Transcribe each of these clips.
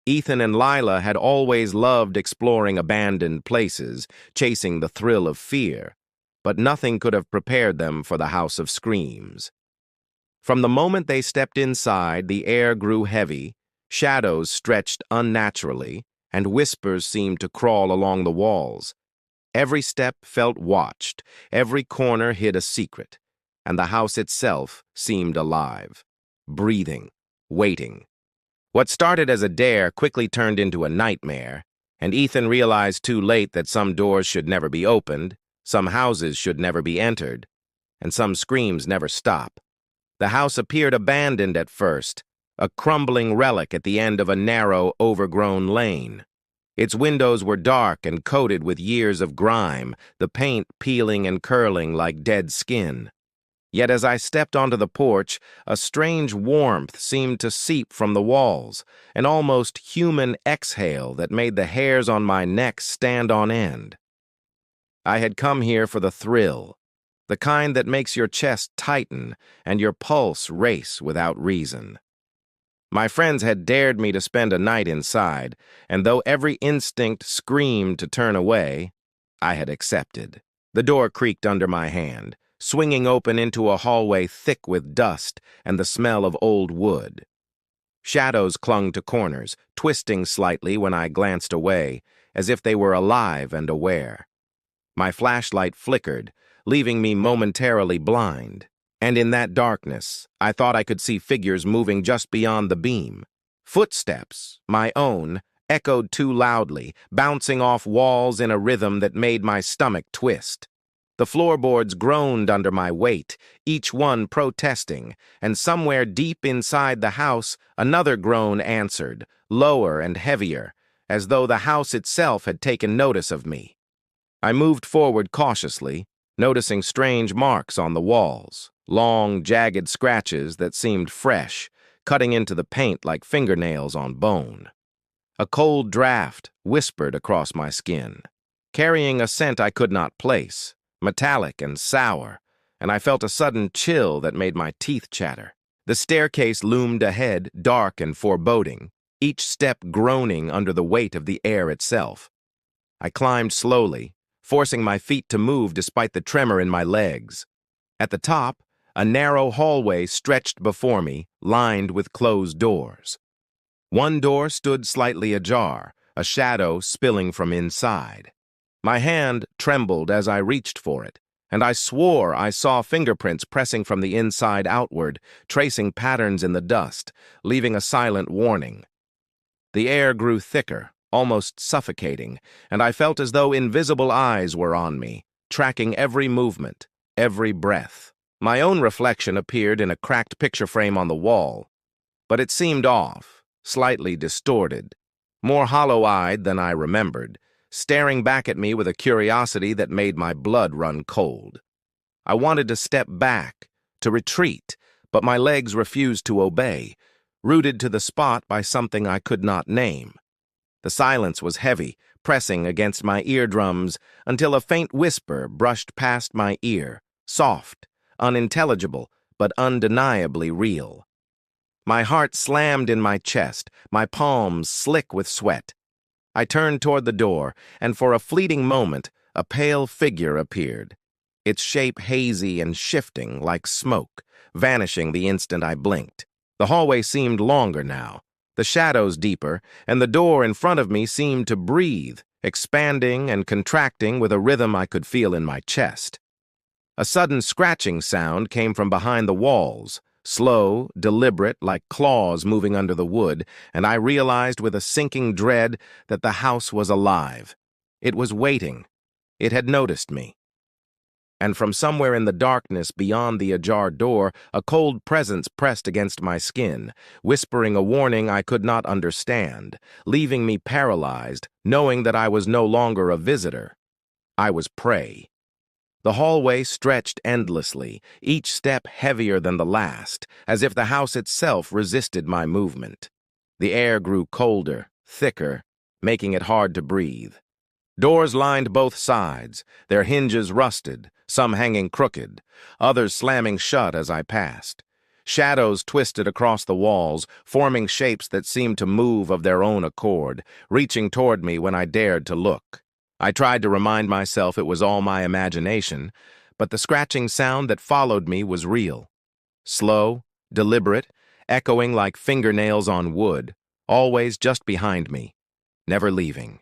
Ethan and Lila had always loved exploring abandoned places, chasing the thrill of fear, but nothing could have prepared them for the House of Screams. From the moment they stepped inside, the air grew heavy, shadows stretched unnaturally, and whispers seemed to crawl along the walls. Every step felt watched, every corner hid a secret, and the house itself seemed alive, breathing, waiting. What started as a dare quickly turned into a nightmare, and Ethan realized too late that some doors should never be opened, some houses should never be entered, and some screams never stop. The house appeared abandoned at first, a crumbling relic at the end of a narrow, overgrown lane. Its windows were dark and coated with years of grime, the paint peeling and curling like dead skin. Yet as I stepped onto the porch, a strange warmth seemed to seep from the walls, an almost human exhale that made the hairs on my neck stand on end. I had come here for the thrill, the kind that makes your chest tighten and your pulse race without reason. My friends had dared me to spend a night inside, and though every instinct screamed to turn away, I had accepted. The door creaked under my hand, swinging open into a hallway thick with dust and the smell of old wood. Shadows clung to corners, twisting slightly when I glanced away, as if they were alive and aware. My flashlight flickered, leaving me momentarily blind, and in that darkness, I thought I could see figures moving just beyond the beam. Footsteps, my own, echoed too loudly, bouncing off walls in a rhythm that made my stomach twist. The floorboards groaned under my weight, each one protesting, and somewhere deep inside the house, another groan answered, lower and heavier, as though the house itself had taken notice of me. I moved forward cautiously, noticing strange marks on the walls, long, jagged scratches that seemed fresh, cutting into the paint like fingernails on bone. A cold draft whispered across my skin, carrying a scent I could not place, metallic and sour, and I felt a sudden chill that made my teeth chatter. The staircase loomed ahead, dark and foreboding, each step groaning under the weight of the air itself. I climbed slowly, forcing my feet to move despite the tremor in my legs. At the top, a narrow hallway stretched before me, lined with closed doors. One door stood slightly ajar, a shadow spilling from inside. My hand trembled as I reached for it, and I swore I saw fingerprints pressing from the inside outward, tracing patterns in the dust, leaving a silent warning. The air grew thicker, almost suffocating, and I felt as though invisible eyes were on me, tracking every movement, every breath. My own reflection appeared in a cracked picture frame on the wall, but it seemed off, slightly distorted, more hollow-eyed than I remembered, staring back at me with a curiosity that made my blood run cold. I wanted to step back, to retreat, but my legs refused to obey, rooted to the spot by something I could not name. The silence was heavy, pressing against my eardrums until a faint whisper brushed past my ear, soft, unintelligible, but undeniably real. My heart slammed in my chest, my palms slick with sweat. I turned toward the door, and for a fleeting moment, a pale figure appeared, its shape hazy and shifting like smoke, vanishing the instant I blinked. The hallway seemed longer now, the shadows deeper, and the door in front of me seemed to breathe, expanding and contracting with a rhythm I could feel in my chest. A sudden scratching sound came from behind the walls, slow, deliberate, like claws moving under the wood, and I realized with a sinking dread that the house was alive. It was waiting. It had noticed me. And from somewhere in the darkness beyond the ajar door, a cold presence pressed against my skin, whispering a warning I could not understand, leaving me paralyzed, knowing that I was no longer a visitor. I was prey. The hallway stretched endlessly, each step heavier than the last, as if the house itself resisted my movement. The air grew colder, thicker, making it hard to breathe. Doors lined both sides, their hinges rusted, some hanging crooked, others slamming shut as I passed. Shadows twisted across the walls, forming shapes that seemed to move of their own accord, reaching toward me when I dared to look. I tried to remind myself it was all my imagination, but the scratching sound that followed me was real. Slow, deliberate, echoing like fingernails on wood, always just behind me, never leaving.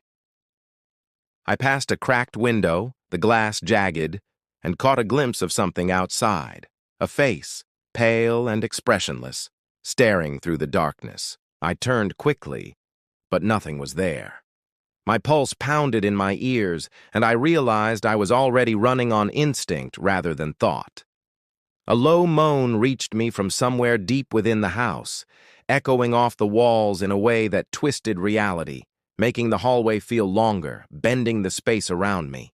I passed a cracked window, the glass jagged, and caught a glimpse of something outside, a face, pale and expressionless, staring through the darkness. I turned quickly, but nothing was there. My pulse pounded in my ears, and I realized I was already running on instinct rather than thought. A low moan reached me from somewhere deep within the house, echoing off the walls in a way that twisted reality, making the hallway feel longer, bending the space around me.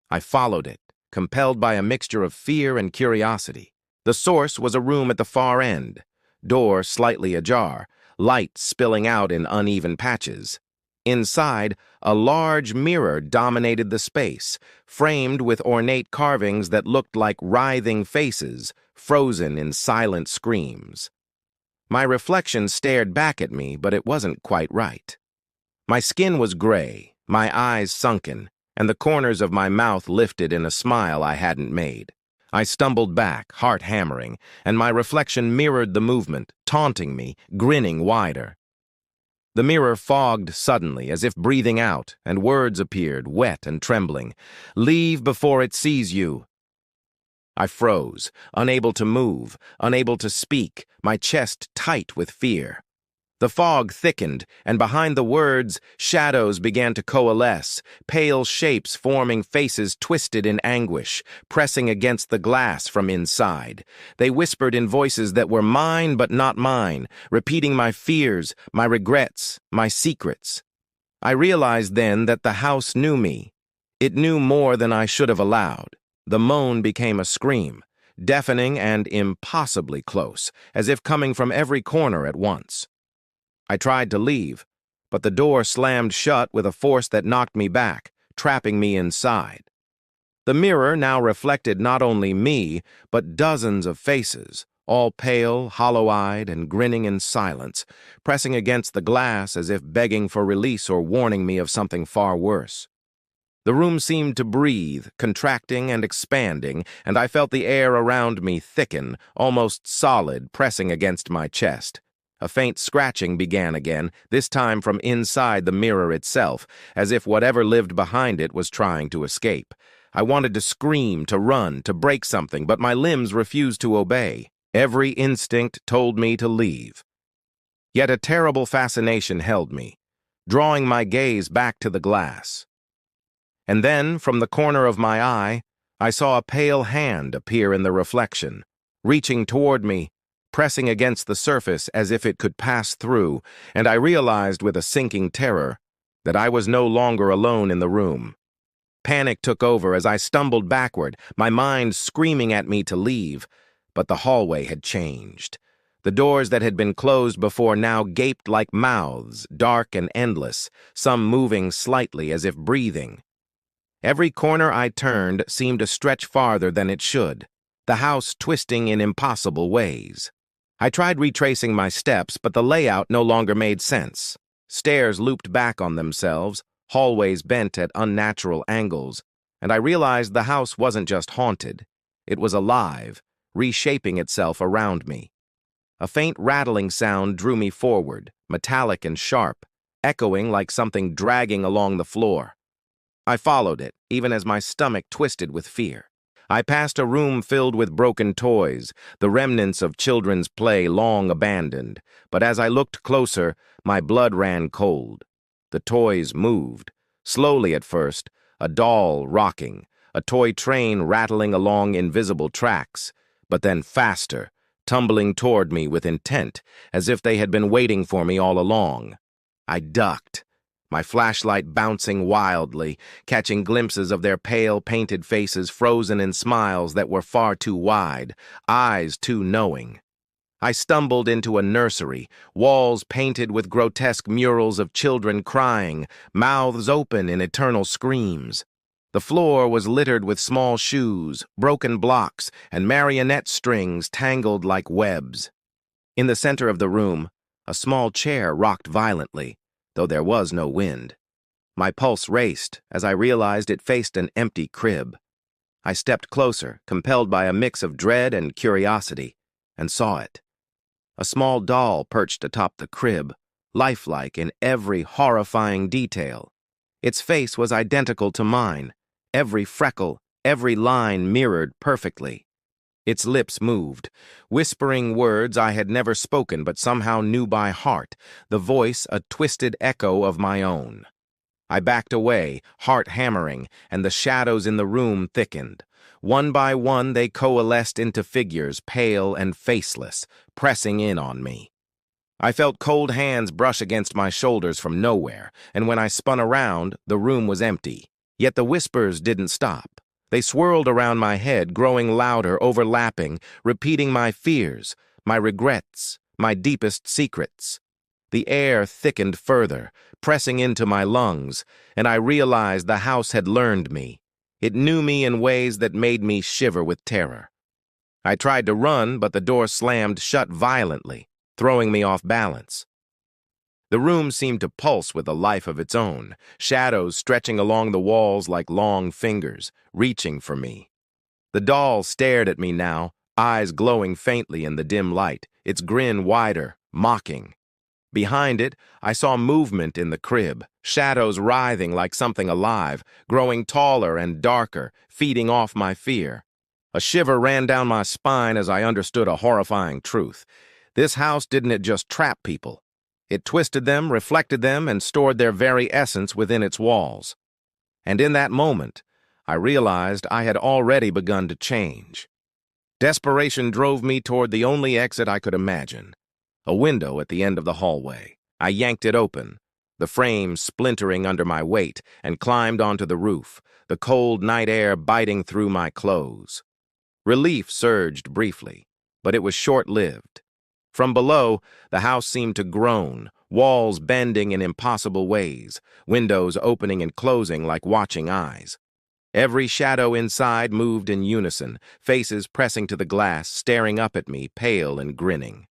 I followed it, compelled by a mixture of fear and curiosity. The source was a room at the far end, door slightly ajar, light spilling out in uneven patches. Inside, a large mirror dominated the space, framed with ornate carvings that looked like writhing faces, frozen in silent screams. My reflection stared back at me, but it wasn't quite right. My skin was gray, my eyes sunken, and the corners of my mouth lifted in a smile I hadn't made. I stumbled back, heart hammering, and my reflection mirrored the movement, taunting me, grinning wider. The mirror fogged suddenly, as if breathing out, and words appeared, wet and trembling. "Leave before it sees you." I froze, unable to move, unable to speak, my chest tight with fear. The fog thickened, and behind the words, shadows began to coalesce, pale shapes forming faces twisted in anguish, pressing against the glass from inside. They whispered in voices that were mine but not mine, repeating my fears, my regrets, my secrets. I realized then that the house knew me. It knew more than I should have allowed. The moan became a scream, deafening and impossibly close, as if coming from every corner at once. I tried to leave, but the door slammed shut with a force that knocked me back, trapping me inside. The mirror now reflected not only me, but dozens of faces, all pale, hollow-eyed, and grinning in silence, pressing against the glass as if begging for release or warning me of something far worse. The room seemed to breathe, contracting and expanding, and I felt the air around me thicken, almost solid, pressing against my chest. A faint scratching began again, this time from inside the mirror itself, as if whatever lived behind it was trying to escape. I wanted to scream, to run, to break something, but my limbs refused to obey. Every instinct told me to leave. Yet a terrible fascination held me, drawing my gaze back to the glass. And then, from the corner of my eye, I saw a pale hand appear in the reflection, reaching toward me, pressing against the surface as if it could pass through, and I realized with a sinking terror that I was no longer alone in the room. Panic took over as I stumbled backward, my mind screaming at me to leave, but the hallway had changed. The doors that had been closed before now gaped like mouths, dark and endless, some moving slightly as if breathing. Every corner I turned seemed to stretch farther than it should, the house twisting in impossible ways. I tried retracing my steps, but the layout no longer made sense. Stairs looped back on themselves, hallways bent at unnatural angles, and I realized the house wasn't just haunted. It was alive, reshaping itself around me. A faint rattling sound drew me forward, metallic and sharp, echoing like something dragging along the floor. I followed it, even as my stomach twisted with fear. I passed a room filled with broken toys, the remnants of children's play long abandoned, but as I looked closer, my blood ran cold. The toys moved, slowly at first, a doll rocking, a toy train rattling along invisible tracks, but then faster, tumbling toward me with intent, as if they had been waiting for me all along. I ducked, my flashlight bouncing wildly, catching glimpses of their pale, painted faces frozen in smiles that were far too wide, eyes too knowing. I stumbled into a nursery, walls painted with grotesque murals of children crying, mouths open in eternal screams. The floor was littered with small shoes, broken blocks, and marionette strings tangled like webs. In the center of the room, a small chair rocked violently, though there was no wind. My pulse raced as I realized it faced an empty crib. I stepped closer, compelled by a mix of dread and curiosity, and saw it. A small doll perched atop the crib, lifelike in every horrifying detail. Its face was identical to mine, every freckle, every line mirrored perfectly. Its lips moved, whispering words I had never spoken but somehow knew by heart, the voice a twisted echo of my own. I backed away, heart hammering, and the shadows in the room thickened. One by one they coalesced into figures, pale and faceless, pressing in on me. I felt cold hands brush against my shoulders from nowhere, and when I spun around, the room was empty. Yet the whispers didn't stop. They swirled around my head, growing louder, overlapping, repeating my fears, my regrets, my deepest secrets. The air thickened further, pressing into my lungs, and I realized the house had learned me. It knew me in ways that made me shiver with terror. I tried to run, but the door slammed shut violently, throwing me off balance. The room seemed to pulse with a life of its own, shadows stretching along the walls like long fingers, reaching for me. The doll stared at me now, eyes glowing faintly in the dim light, its grin wider, mocking. Behind it, I saw movement in the crib, shadows writhing like something alive, growing taller and darker, feeding off my fear. A shiver ran down my spine as I understood a horrifying truth. This house didn't just trap people. It twisted them, reflected them, and stored their very essence within its walls. And in that moment, I realized I had already begun to change. Desperation drove me toward the only exit I could imagine. A window at the end of the hallway. I yanked it open, the frame splintering under my weight, and climbed onto the roof, the cold night air biting through my clothes. Relief surged briefly, but it was short-lived. From below, the house seemed to groan, walls bending in impossible ways, windows opening and closing like watching eyes. Every shadow inside moved in unison, faces pressing to the glass, staring up at me, pale and grinning.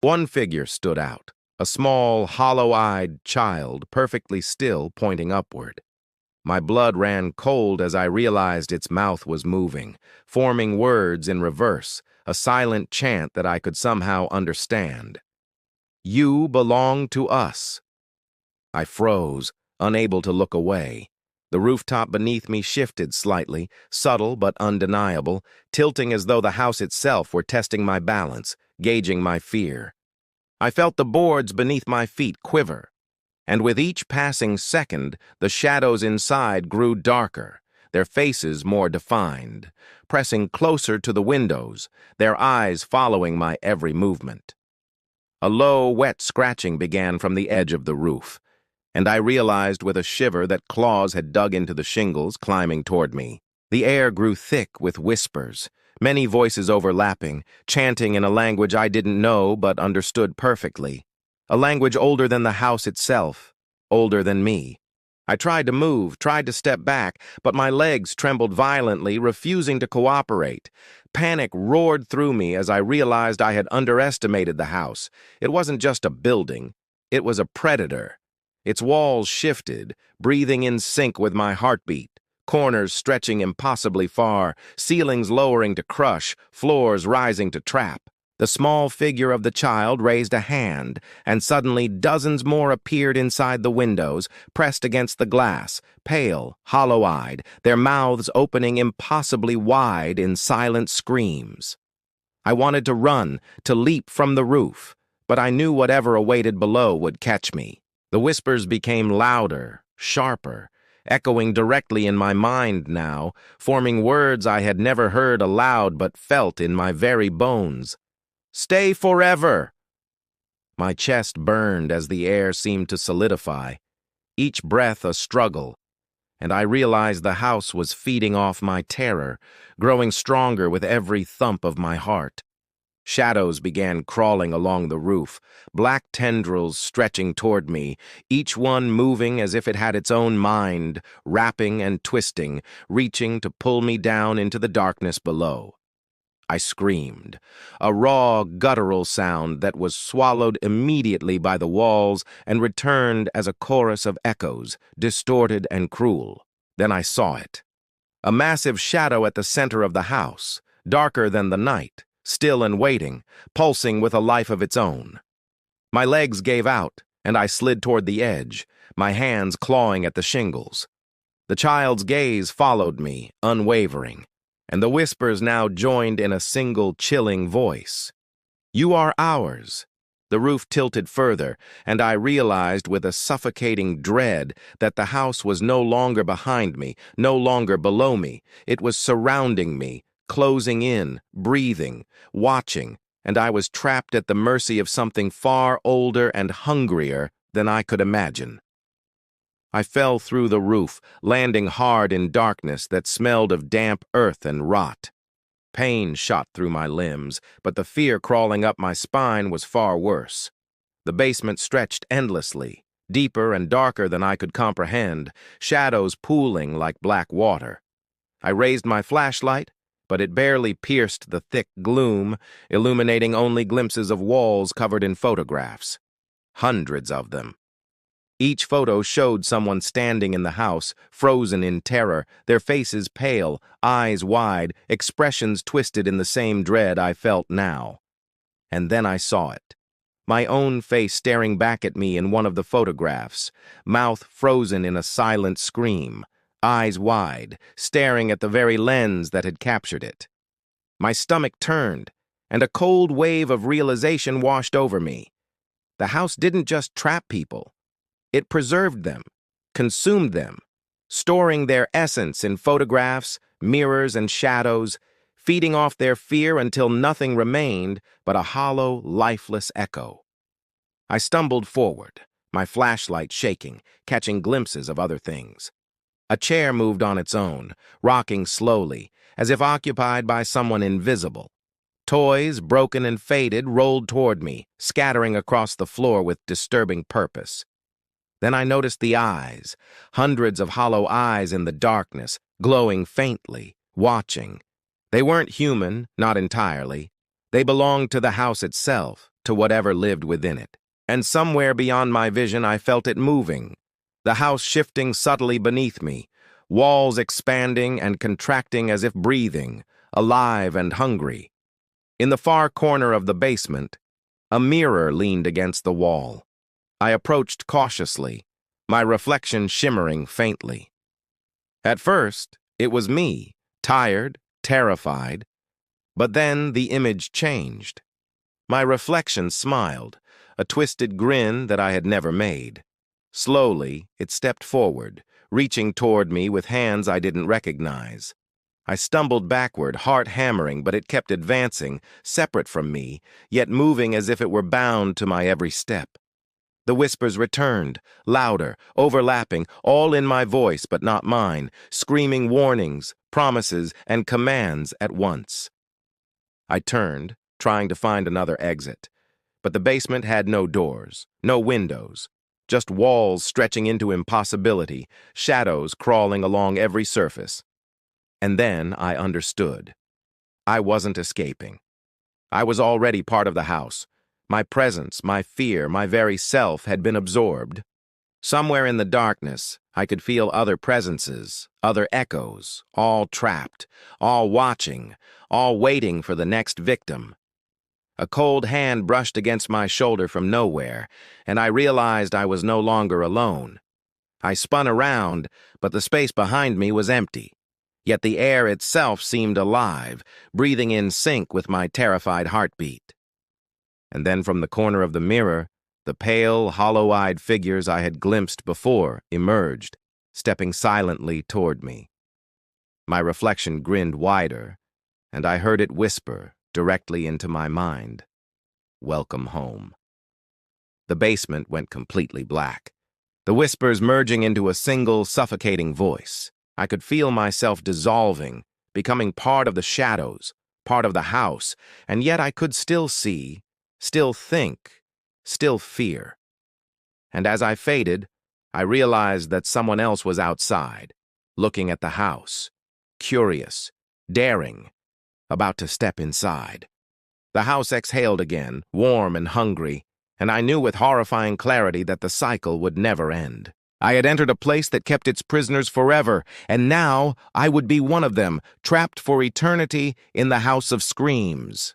One figure stood out, a small, hollow-eyed child, perfectly still, pointing upward. My blood ran cold as I realized its mouth was moving, forming words in reverse, a silent chant that I could somehow understand. "You belong to us." I froze, unable to look away. The rooftop beneath me shifted slightly, subtle but undeniable, tilting as though the house itself were testing my balance, gauging my fear. I felt the boards beneath my feet quiver, and with each passing second, the shadows inside grew darker, their faces more defined, pressing closer to the windows, their eyes following my every movement. A low, wet scratching began from the edge of the roof, and I realized with a shiver that claws had dug into the shingles, climbing toward me. The air grew thick with whispers, many voices overlapping, chanting in a language I didn't know but understood perfectly. A language older than the house itself, older than me. I tried to move, tried to step back, but my legs trembled violently, refusing to cooperate. Panic roared through me as I realized I had underestimated the house. It wasn't just a building, it was a predator. Its walls shifted, breathing in sync with my heartbeat. Corners stretching impossibly far, ceilings lowering to crush, floors rising to trap. The small figure of the child raised a hand, and suddenly dozens more appeared inside the windows, pressed against the glass, pale, hollow-eyed, their mouths opening impossibly wide in silent screams. I wanted to run, to leap from the roof, but I knew whatever awaited below would catch me. The whispers became louder, sharper, echoing directly in my mind now, forming words I had never heard aloud but felt in my very bones. "Stay forever!" My chest burned as the air seemed to solidify, each breath a struggle, and I realized the house was feeding off my terror, growing stronger with every thump of my heart. Shadows began crawling along the roof, black tendrils stretching toward me, each one moving as if it had its own mind, wrapping and twisting, reaching to pull me down into the darkness below. I screamed, a raw, guttural sound that was swallowed immediately by the walls and returned as a chorus of echoes, distorted and cruel. Then I saw it. A massive shadow at the center of the house, darker than the night, still and waiting, pulsing with a life of its own. My legs gave out, and I slid toward the edge, my hands clawing at the shingles. The child's gaze followed me, unwavering, and the whispers now joined in a single chilling voice. "You are ours." The roof tilted further, and I realized with a suffocating dread that the house was no longer behind me, no longer below me. It was surrounding me, closing in, breathing, watching, and I was trapped at the mercy of something far older and hungrier than I could imagine. I fell through the roof, landing hard in darkness that smelled of damp earth and rot. Pain shot through my limbs, but the fear crawling up my spine was far worse. The basement stretched endlessly, deeper and darker than I could comprehend, shadows pooling like black water. I raised my flashlight, but it barely pierced the thick gloom, illuminating only glimpses of walls covered in photographs. Hundreds of them. Each photo showed someone standing in the house, frozen in terror, their faces pale, eyes wide, expressions twisted in the same dread I felt now. And then I saw it. My own face staring back at me in one of the photographs, mouth frozen in a silent scream, eyes wide, staring at the very lens that had captured it. My stomach turned, and a cold wave of realization washed over me. The house didn't just trap people. It preserved them, consumed them, storing their essence in photographs, mirrors, and shadows, feeding off their fear until nothing remained but a hollow, lifeless echo. I stumbled forward, my flashlight shaking, catching glimpses of other things. A chair moved on its own, rocking slowly, as if occupied by someone invisible. Toys, broken and faded, rolled toward me, scattering across the floor with disturbing purpose. Then I noticed the eyes, hundreds of hollow eyes in the darkness, glowing faintly, watching. They weren't human, not entirely. They belonged to the house itself, to whatever lived within it. And somewhere beyond my vision I felt it moving, the house shifting subtly beneath me, walls expanding and contracting as if breathing, alive and hungry. In the far corner of the basement, a mirror leaned against the wall. I approached cautiously, my reflection shimmering faintly. At first, it was me, tired, terrified, but then the image changed. My reflection smiled, a twisted grin that I had never made. Slowly, it stepped forward, reaching toward me with hands I didn't recognize. I stumbled backward, heart hammering, but it kept advancing, separate from me, yet moving as if it were bound to my every step. The whispers returned, louder, overlapping, all in my voice but not mine, screaming warnings, promises, and commands at once. I turned, trying to find another exit, but the basement had no doors, no windows, just walls stretching into impossibility, shadows crawling along every surface. And then I understood. I wasn't escaping. I was already part of the house. My presence, my fear, my very self had been absorbed. Somewhere in the darkness, I could feel other presences, other echoes, all trapped, all watching, all waiting for the next victim. A cold hand brushed against my shoulder from nowhere, and I realized I was no longer alone. I spun around, but the space behind me was empty. Yet the air itself seemed alive, breathing in sync with my terrified heartbeat. And then from the corner of the mirror, the pale, hollow-eyed figures I had glimpsed before emerged, stepping silently toward me. My reflection grinned wider, and I heard it whisper directly into my mind, "Welcome home." The basement went completely black, the whispers merging into a single, suffocating voice. I could feel myself dissolving, becoming part of the shadows, part of the house, and yet I could still see, still think, still fear. And as I faded, I realized that someone else was outside, looking at the house, curious, daring, about to step inside. The house exhaled again, warm and hungry, and I knew with horrifying clarity that the cycle would never end. I had entered a place that kept its prisoners forever, and now I would be one of them, trapped for eternity in the House of Screams.